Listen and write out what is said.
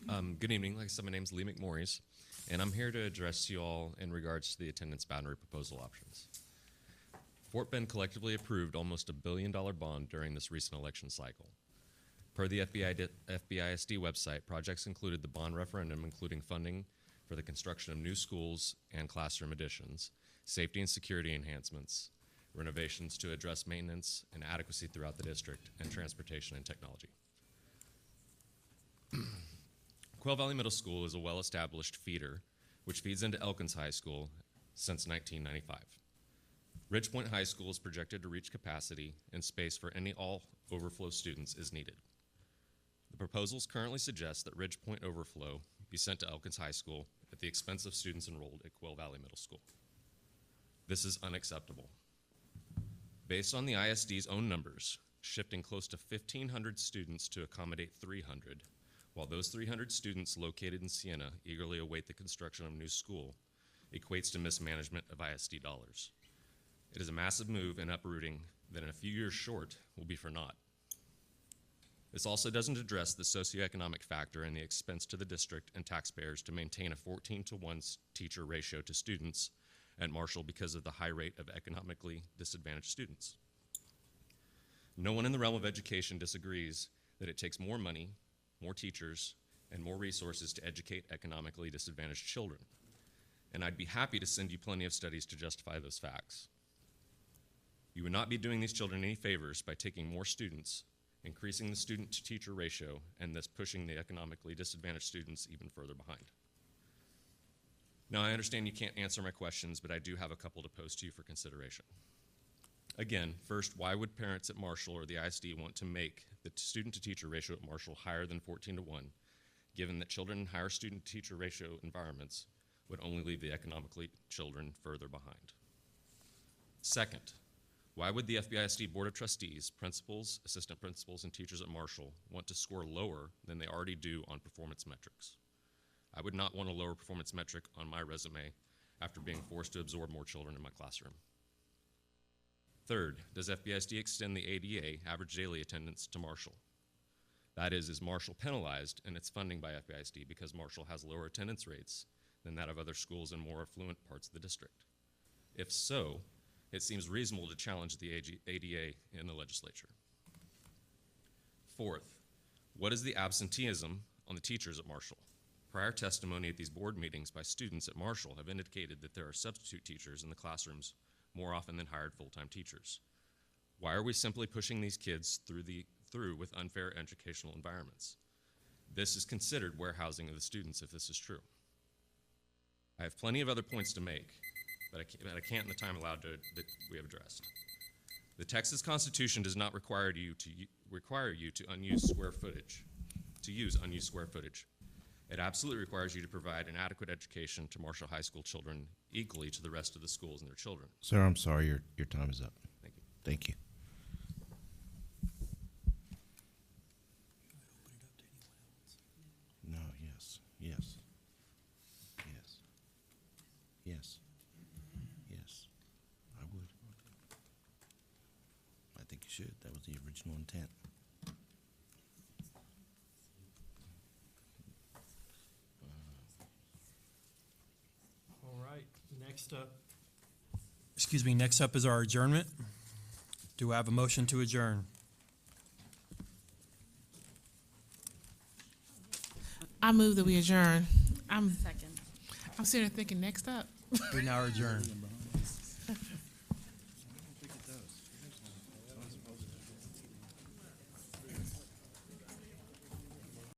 Good evening. Like I said, my name is Lee McMorris, and I'm here to address you all in regards to the attendance boundary proposal options. Fort Bend collectively approved almost $1 billion bond during this recent election cycle. Per the FBISD website, projects included the bond referendum, including funding for the construction of new schools and classroom additions, safety and security enhancements, renovations to address maintenance and adequacy throughout the district, and transportation and technology. Quail Valley Middle School is a well-established feeder which feeds into Elkins High School since 1995. Ridgepoint High School is projected to reach capacity, and space for any all overflow students is needed. The proposals currently suggest that Ridgepoint overflow be sent to Elkins High School at the expense of students enrolled at Quail Valley Middle School. This is unacceptable. Based on the ISD's own numbers, shifting close to 1,500 students to accommodate 300, while those 300 students located in Siena eagerly await the construction of a new school, equates to mismanagement of ISD dollars. It is a massive move and uprooting that in a few years short will be for naught. This also doesn't address the socioeconomic factor and the expense to the district and taxpayers to maintain a 14-to-1 teacher ratio to students at Marshall because of the high rate of economically disadvantaged students. No one in the realm of education disagrees that it takes more money, more teachers, and more resources to educate economically disadvantaged children. And I'd be happy to send you plenty of studies to justify those facts. You would not be doing these children any favors by taking more students, increasing the student-to-teacher ratio, and thus pushing the economically disadvantaged students even further behind. Now, I understand you can't answer my questions, but I do have a couple to pose to you for consideration. Again, first, why would parents at Marshall or the ISD want to make the student-to-teacher ratio at Marshall higher than 14-to-1, given that children in higher student-to-teacher ratio environments would only leave the economically children further behind? Second, why would the FBISD Board of Trustees, principals, assistant principals, and teachers at Marshall want to score lower than they already do on performance metrics? I would not want a lower performance metric on my resume after being forced to absorb more children in my classroom. Third, does FBISD extend the ADA, average daily attendance, to Marshall? That is Marshall penalized in its funding by FBISD because Marshall has lower attendance rates than that of other schools in more affluent parts of the district? If so, it seems reasonable to challenge the ADA in the legislature. Fourth, what is the absenteeism on the teachers at Marshall? Prior testimony at these board meetings by students at Marshall have indicated that there are substitute teachers in the classrooms more often than hired full-time teachers. Why are we simply pushing these kids through with unfair educational environments? This is considered warehousing of the students if this is true. I have plenty of other points to make, but I can't in the time allowed that we have addressed. The Texas Constitution does not require you to use unused square footage. It absolutely requires you to provide an adequate education to Marshall High School children equally to the rest of the schools and their children. Sir, I'm sorry, your time is up. Thank you. Thank you. No, yes, yes, yes, yes, yes, I would. I think you should. That was the original intent. All right, next up is our adjournment. Do I have a motion to adjourn? I move that we adjourn. Second. I'm sitting there thinking, next up. We now adjourn.